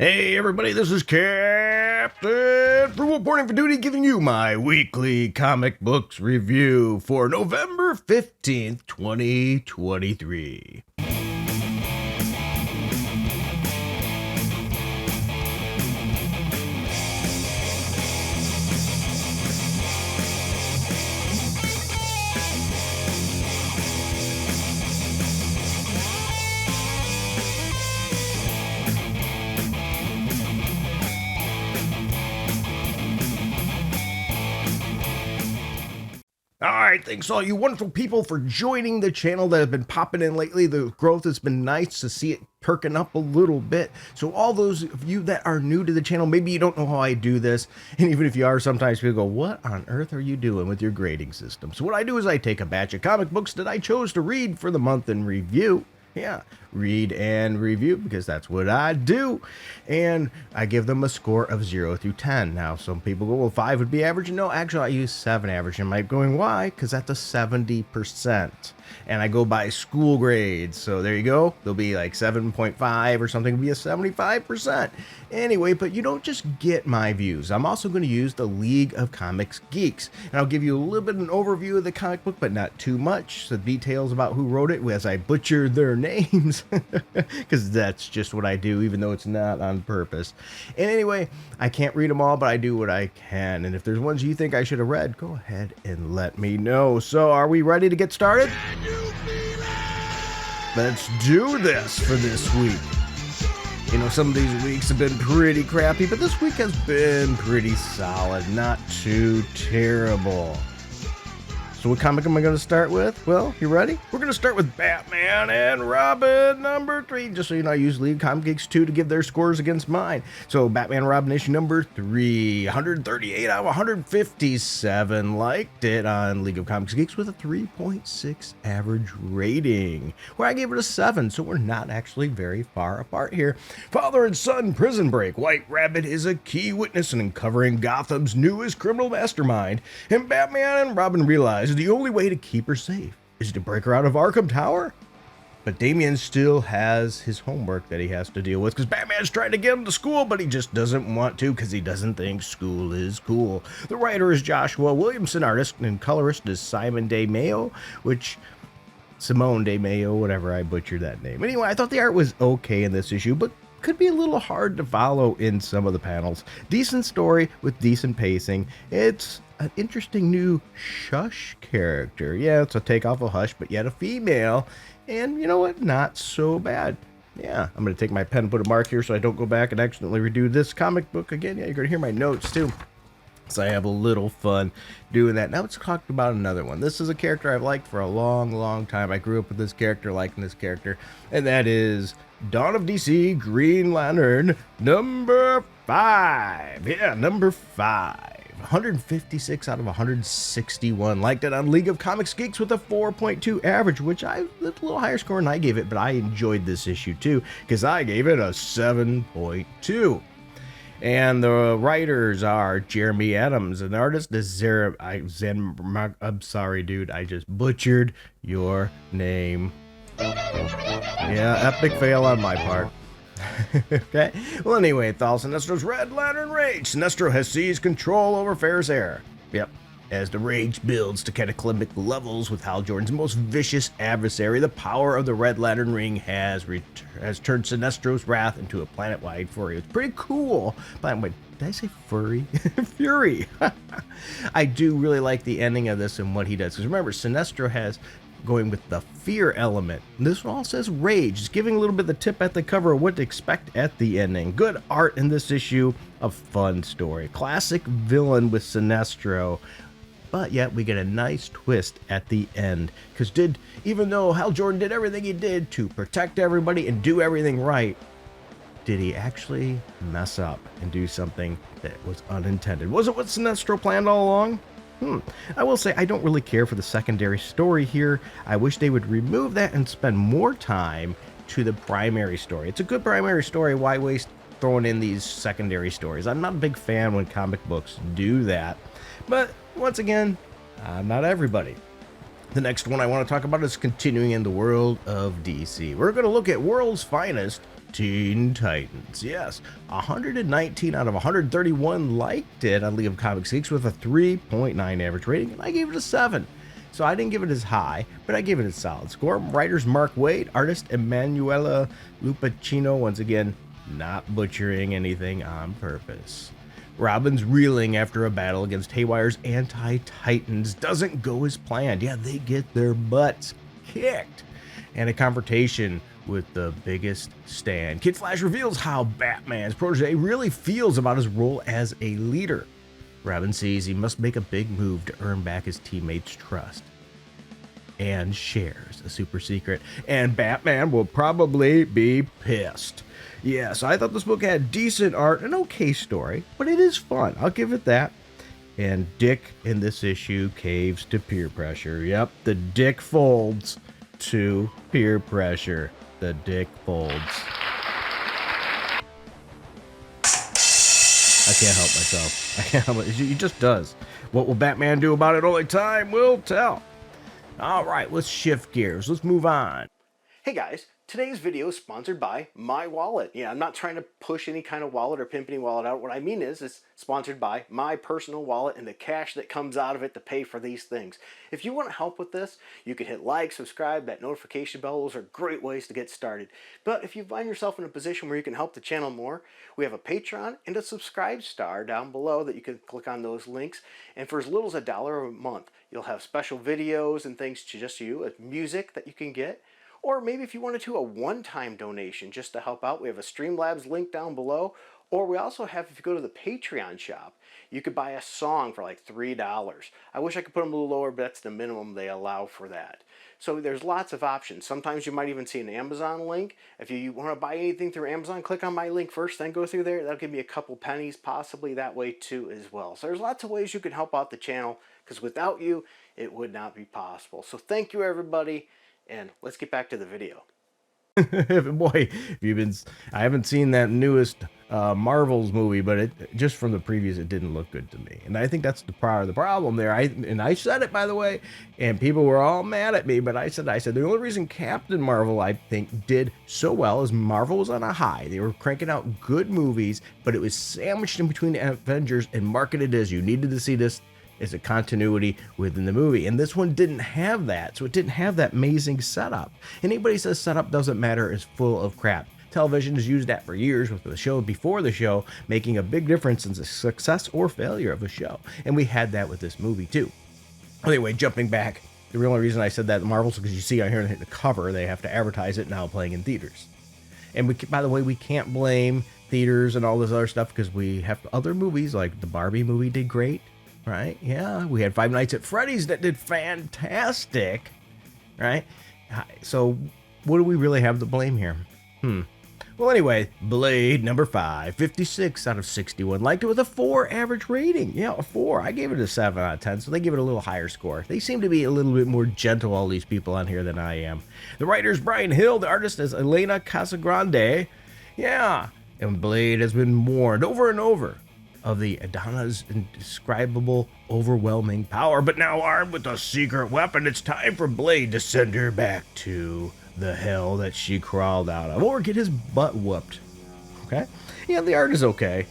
Hey everybody, this is Captain for Reporting for Duty, giving you my weekly comic books review for November 15th, 2023. Alright, thanks all you wonderful people for joining the channel that have been popping in lately. The growth has been nice to see it perking up a little bit. So all those of you that are new to the channel, maybe you don't know how I do this, and even if you are, sometimes people go, what on earth are you doing with your grading system? So what I do is I take a batch of comic books that I chose to read for the month in review. Yeah, read and review, because that's what I do. And I give them a score of 0 through 10. Now, some people go, well, 5 would be average. No, actually, I use 7 average. And I'm going, why? Because that's a 70%. And I go by school grades. So there you go. There'll be like 7.5 or something, will be a 75%. Anyway, but you don't just get my views. I'm also going to use the League of Comics Geeks. And I'll give you a little bit of an overview of the comic book, but not too much. The details about who wrote it as I butchered their names. Because that's just what I do, even though it's not on purpose. And anyway, I can't read them all, but I do what I can. And if there's ones you think I should have read, go ahead and let me know. So are we ready to get started? Let's do this for this week. You know, some of these weeks have been pretty crappy, but this week has been pretty solid. Not too terrible. So what comic am I going to start with? Well, you ready? We're going to start with Batman and Robin number 3. Just so you know, I use League of Comics Geeks 2 to give their scores against mine. So Batman and Robin issue number 3, 138 out of 157 liked it on League of Comics Geeks with a 3.6 average rating, where I gave it a 7, so we're not actually very far apart here. Father and son prison break. White Rabbit is a key witness in uncovering Gotham's newest criminal mastermind, and Batman and Robin realize the only way to keep her safe is to break her out of Arkham Tower. But Damian still has his homework that he has to deal with, because Batman's trying to get him to school, but he just doesn't want to because he doesn't think school is cool. The writer is Joshua Williamson, artist and colorist is Simone Day Mayo, whatever, I butchered that name. Anyway, I thought the art was okay in this issue, but could be a little hard to follow in some of the panels. Decent story with decent pacing. It's an interesting new Shush character. Yeah, it's a takeoff of Hush, but yet a female. And you know what? Not so bad. Yeah, I'm going to take my pen and put a mark here so I don't go back and accidentally redo this comic book again. Yeah, you're going to hear my notes too. So I have a little fun doing that. Now let's talk about another one. This is a character I've liked for a long time. I grew up with this character, liking this character, and that is Dawn of DC Green Lantern number 5. Yeah, number 5. 156 out of 161 liked it on League of Comics Geeks with a 4.2 average, which I a little higher score than I gave it, but I enjoyed this issue too because I gave it a 7.2. And the writers are Jeremy Adams, and the artist is I'm sorry, dude, I just butchered your name. Yeah, epic fail on my part. Okay, well anyway, Thal Sinestro's Red Lantern Rage. Sinestro has seized control over Ferris Air. Yep, as the rage builds to cataclysmic levels with Hal Jordan's most vicious adversary, the power of the Red Lantern Ring has turned Sinestro's wrath into a planet-wide fury. It's pretty cool. But wait, did I say furry? Fury. I do really like the ending of this and what he does. Because remember, Sinestro has going with the fear element. This one all says rage. It's giving a little bit of the tip at the cover of what to expect at the ending. Good art in this issue. A fun story. Classic villain with Sinestro. But yet we get a nice twist at the end. Because even though Hal Jordan did everything he did to protect everybody and do everything right, did he actually mess up and do something that was unintended? Was it what Sinestro planned all along? I will say I don't really care for the secondary story here. I wish they would remove that and spend more time to the primary story. It's a good primary story. Why waste throwing in these secondary stories? I'm not a big fan when comic books do that. But once again, not everybody. The next one I want to talk about is continuing in the world of DC. We're going to look at World's Finest Teen Titans. Yes, 119 out of 131 liked it on League of Comics Geeks with a 3.9 average rating, and I gave it a 7. So I didn't give it as high, but I gave it a solid score. Writers Mark Waid, artist Emanuela Lupacchino, once again, not butchering anything on purpose. Robin's reeling after a battle against Haywire's anti-Titans doesn't go as planned. Yeah, they get their butts kicked. And a confrontation with the biggest stand. Kid Flash reveals how Batman's protege really feels about his role as a leader. Robin sees he must make a big move to earn back his teammates' trust. And shares a super secret. And Batman will probably be pissed. Yes, I thought this book had decent art, an okay story, but it is fun. I'll give it that. And Dick in this issue caves to peer pressure. Yep, the Dick folds to peer pressure. The Dick folds. I can't help myself. I can't help it. He just does. What will Batman do about it? Only time will tell. All right, let's shift gears. Let's move on. Hey guys, today's video is sponsored by My Wallet. Yeah, I'm not trying to push any kind of wallet or pimp any wallet out. What I mean is it's sponsored by my personal wallet and the cash that comes out of it to pay for these things. If you want to help with this, you can hit like, subscribe, that notification bell. Those are great ways to get started. But if you find yourself in a position where you can help the channel more, we have a Patreon and a subscribe star down below that you can click on those links. And for as little as $1 a month, you'll have special videos and things to just you, music that you can get. Or maybe if you wanted to, a one-time donation just to help out, we have a Streamlabs link down below. Or we also have, if you go to the Patreon shop, you could buy a song for like $3. I wish I could put them a little lower, but that's the minimum they allow for that. So there's lots of options. Sometimes you might even see an Amazon link. If you want to buy anything through Amazon, click on my link first, then go through there. That'll give me a couple pennies possibly that way too as well. So there's lots of ways you can help out the channel, because without you, it would not be possible. So thank you everybody. And let's get back to the video. Boy, I haven't seen that newest Marvel's movie, but just from the previews, it didn't look good to me. And I think that's the problem there. I said it, by the way, and people were all mad at me, but I said the only reason Captain Marvel, I think, did so well is Marvel was on a high. They were cranking out good movies, but it was sandwiched in between the Avengers and marketed as you needed to see this as a continuity within the movie. And this one didn't have that, so it didn't have that amazing setup. Anybody says setup doesn't matter is full of crap. Television has used that for years with the show before the show, making a big difference in the success or failure of a show. And we had that with this movie too. Anyway, jumping back, the real reason I said that Marvel's because you see on here the cover, they have to advertise it now playing in theaters. And by the way, we can't blame theaters and all this other stuff because we have other movies like the Barbie movie did great. Right? Yeah, we had Five Nights at Freddy's that did fantastic. Right? So, what do we really have to blame here? Well, anyway, Blade number 5, 56 out of 61. Liked it with a 4 average rating. Yeah, a 4. I gave it a 7 out of 10, so they give it a little higher score. They seem to be a little bit more gentle, all these people on here, than I am. The writer's Brian Hill, the artist is Elena Casagrande. Yeah, and Blade has been warned over and over of the Adana's indescribable, overwhelming power, but now armed with a secret weapon, it's time for Blade to send her back to the hell that she crawled out of, or get his butt whooped. Okay? Yeah, the art is okay.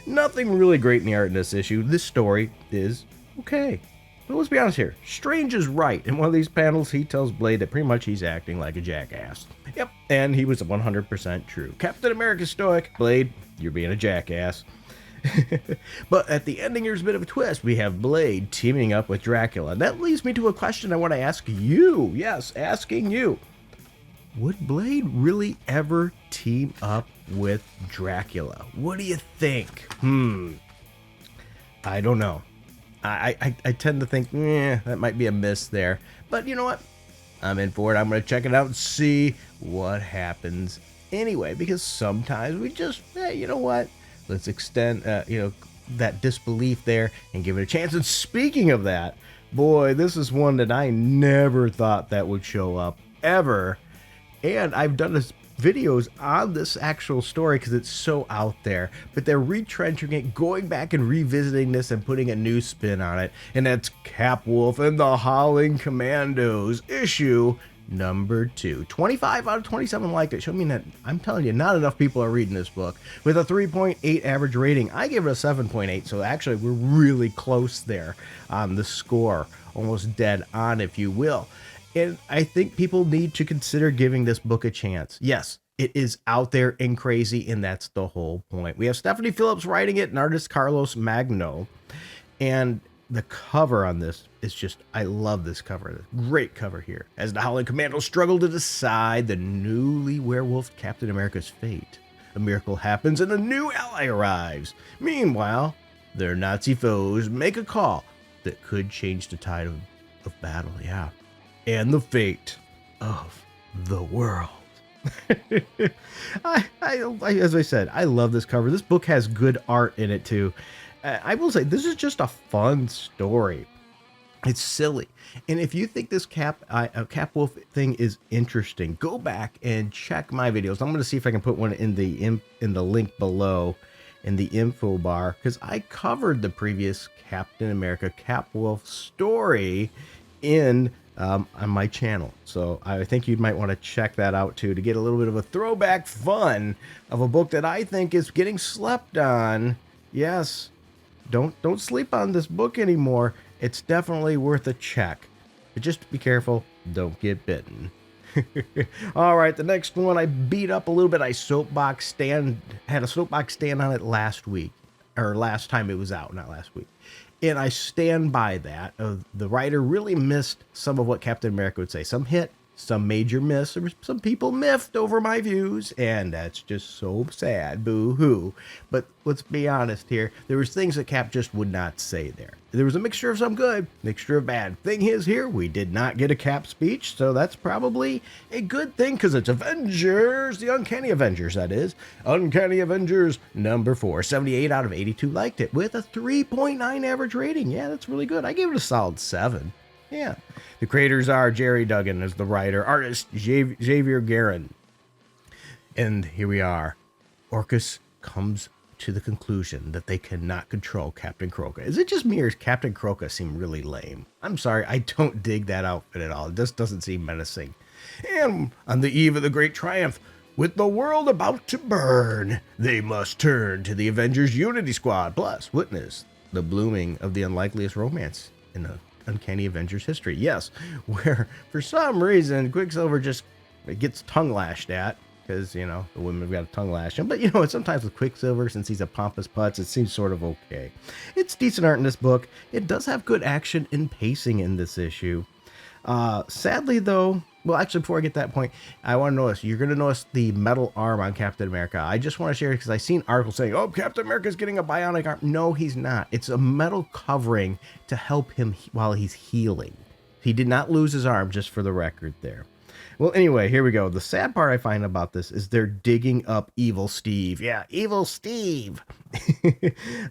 Nothing really great in the art in this issue. This story is okay. But let's be honest here. Strange is right. In one of these panels, he tells Blade that pretty much he's acting like a jackass. Yep, and he was 100% true. Captain America stoic. Blade, you're being a jackass. But at the ending, there's a bit of a twist. We have Blade teaming up with Dracula. And that leads me to a question I want to ask you. Yes, asking you. Would Blade really ever team up with Dracula? What do you think? I don't know. I tend to think, that might be a miss there. But you know what? I'm in for it. I'm going to check it out and see what happens anyway. Because sometimes we just, you know what? Let's extend, that disbelief there and give it a chance. And speaking of that, boy, this is one that I never thought that would show up ever. And I've done this videos on this actual story because it's so out there, but they're retrenching it, going back and revisiting this and putting a new spin on it. And that's Capwolf and the Howling Commandos, issue number 2. 25 out of 27 liked it. Show me that, I'm telling you, not enough people are reading this book. With a 3.8 average rating, I gave it a 7.8, so actually we're really close there on the score. Almost dead on, if you will. And I think people need to consider giving this book a chance. Yes, it is out there and crazy, and that's the whole point. We have Stephanie Phillips writing it and artist Carlos Magno. And the cover on this is just, I love this cover. Great cover here. As the Howling Commandos struggle to decide the newly werewolf Captain America's fate, a miracle happens and a new ally arrives. Meanwhile, their Nazi foes make a call that could change the tide of battle, yeah. And the fate of the world. As I said, I love this cover. This book has good art in it too. I will say, this is just a fun story. It's silly. And if you think this Cap Wolf thing is interesting, go back and check my videos. I'm going to see if I can put one in the link below in the info bar, because I covered the previous Captain America Cap Wolf story on my channel. So I think you might want to check that out too, to get a little bit of a throwback fun of a book that I think is getting slept on. Yes, don't sleep on this book anymore. It's definitely worth a check, but just be careful, don't get bitten. All right, the next one I beat up a little bit. I had a soapbox stand on it last week, or last time it was out, not last week. And I stand by that. The writer really missed some of what Captain America would say. Some hit, some major miss. There were some people miffed over my views, and that's just so sad. Boo-hoo. But let's be honest here. There was things that Cap just would not say there. There was a mixture of some good, mixture of bad. Thing is here, we did not get a Cap speech, so that's probably a good thing, because it's Avengers, the Uncanny Avengers, that is. Uncanny Avengers number 4. 78 out of 82 liked it, with a 3.9 average rating. Yeah, that's really good. I gave it a solid 7. Yeah. The creators are Jerry Duggan as the writer, artist Xavier Guerin. And here we are. Orchis comes to the conclusion that they cannot control Captain Croca. Is it just me, or does Captain Croca seem really lame? I'm sorry, I don't dig that outfit at all. It just doesn't seem menacing. And on the eve of the great triumph, with the world about to burn, they must turn to the Avengers Unity Squad, plus witness the blooming of the unlikeliest romance in the Uncanny Avengers history. Yes, where for some reason Quicksilver just gets tongue lashed at, because, you know, the women have got a tongue lash him. But, you know, sometimes with Quicksilver, since he's a pompous putz, it seems sort of okay. It's decent art in this book. It does have good action and pacing in this issue. Sadly, though, well, actually, before I get to that point, I want to notice, you're going to notice the metal arm on Captain America. I just want to share it because I've seen articles saying, oh, Captain America's getting a bionic arm. No, he's not. It's a metal covering to help him while he's healing. He did not lose his arm, just for the record there. Well, anyway, here we go. The sad part I find about this is they're digging up Evil Steve. Yeah, Evil Steve.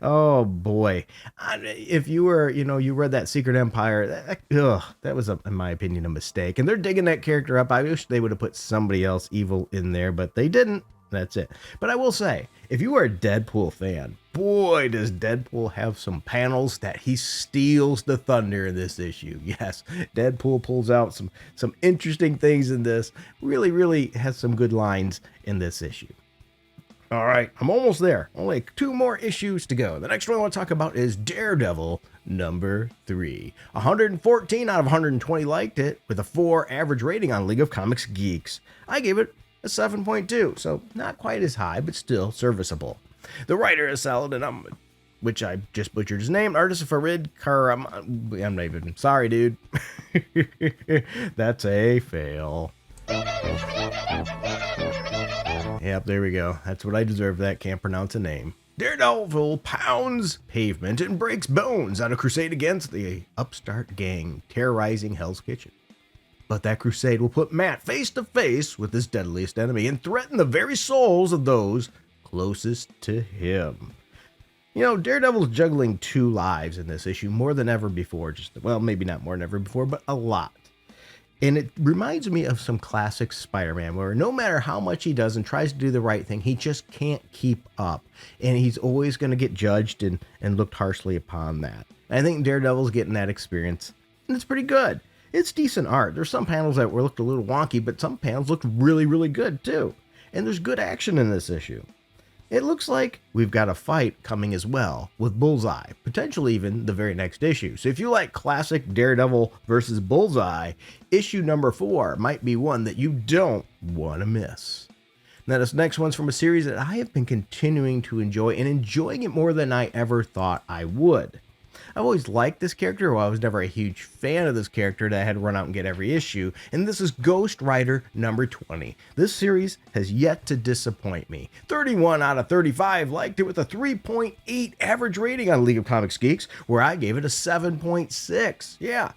Oh, boy. If you were, you know, you read that Secret Empire, that was, in my opinion, a mistake. And they're digging that character up. I wish they would have put somebody else evil in there, but they didn't. That's it. But I will say, if you are a Deadpool fan, boy, does Deadpool have some panels that he steals the thunder in this issue. Yes, Deadpool pulls out some interesting things in this. Really, really has some good lines in this issue. All right, I'm almost there. Only 2 more issues to go. The next one I want to talk about is Daredevil number 3. 114 out of 120 liked it, with a 4 average rating on League of Comics Geeks. I gave it a 7.2, so not quite as high, but still serviceable. The writer is Saladin, which I just butchered his name. Artist Farid Karam. I'm not even sorry, dude. That's a fail. Yep, there we go. That's what I deserve. That can't pronounce a name. Daredevil pounds pavement and breaks bones on a crusade against the upstart gang terrorizing Hell's Kitchen. But that crusade will put Matt face to face with his deadliest enemy and threaten the very souls of those closest to him. You know, Daredevil's juggling 2 lives in this issue more than ever before. Well, maybe not more than ever before, but a lot. And it reminds me of some classic Spider-Man, where no matter how much he does and tries to do the right thing, he just can't keep up. And he's always going to get judged and looked harshly upon that. And I think Daredevil's getting that experience, and it's pretty good. It's decent art. There's some panels that were looked a little wonky, but some panels looked really, really good too. And there's good action in this issue. It looks like we've got a fight coming as well with Bullseye, potentially even the very next issue. So if you like classic Daredevil versus Bullseye, issue number 4 might be one that you don't want to miss. Now this next one's from a series that I have been continuing to enjoy and enjoying it more than I ever thought I would. I've always liked this character, while I was never a huge fan of this character that I had to run out and get every issue, and this is Ghost Rider number 20. This series has yet to disappoint me. 31 out of 35 liked it with a 3.8 average rating on League of Comics Geeks, where I gave it a 7.6. Yeah,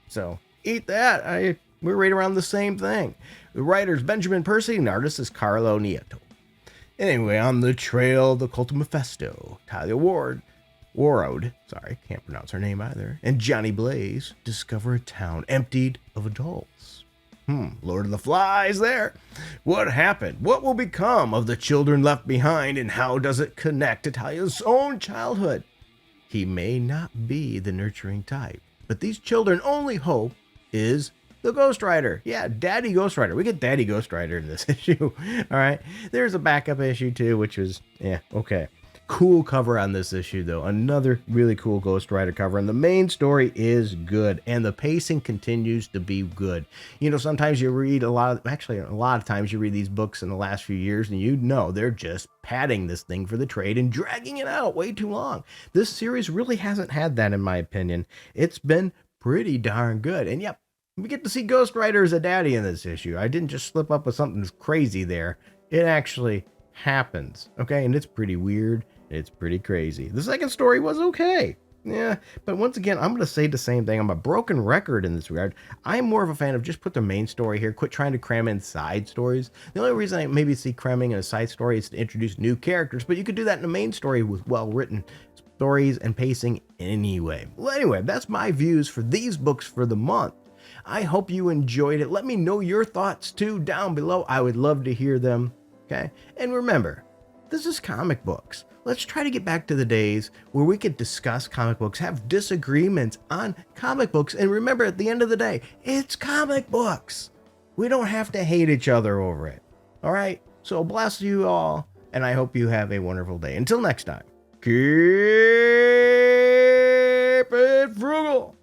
so eat that. We're right around the same thing. The writer's Benjamin Percy, and the artist is Carlo Nieto. Anyway, on the trail of the Cult of Mephisto, Talia Warroad, can't pronounce her name either, and Johnny Blaze discover a town emptied of adults. Lord of the Flies there. What happened? What will become of the children left behind, and how does it connect to Talia's own childhood? He may not be the nurturing type, but these children only hope is the Ghost Rider. Yeah, Daddy Ghost Rider. We get Daddy Ghost Rider in this issue. All right. There's a backup issue too, which was, okay. Cool cover on this issue though. Another really cool Ghost Rider cover, and the main story is good, and the pacing continues to be good. You know, sometimes you read a lot of times you read these books in the last few years and they're just padding this thing for the trade and dragging it out way too long. This series really hasn't had that, in my opinion. It's been pretty darn good. And yep, we get to see Ghost Rider as a daddy in this issue. I didn't just slip up with something crazy there. It actually happens. Okay, and it's pretty weird. It's pretty crazy. The second story was okay. Yeah, but once again, I'm going to say the same thing. I'm a broken record in this regard. I'm more of a fan of just put the main story here. Quit trying to cram in side stories. The only reason I maybe see cramming in a side story is to introduce new characters, but you could do that in a main story with well-written stories and pacing anyway. Well, anyway, that's my views for these books for the month. I hope you enjoyed it. Let me know your thoughts too down below. I would love to hear them. Okay? And remember, this is comic books. Let's try to get back to the days where we could discuss comic books, have disagreements on comic books, and remember, at the end of the day, it's comic books. We don't have to hate each other over it. All right? So bless you all, and I hope you have a wonderful day. Until next time, keep it frugal.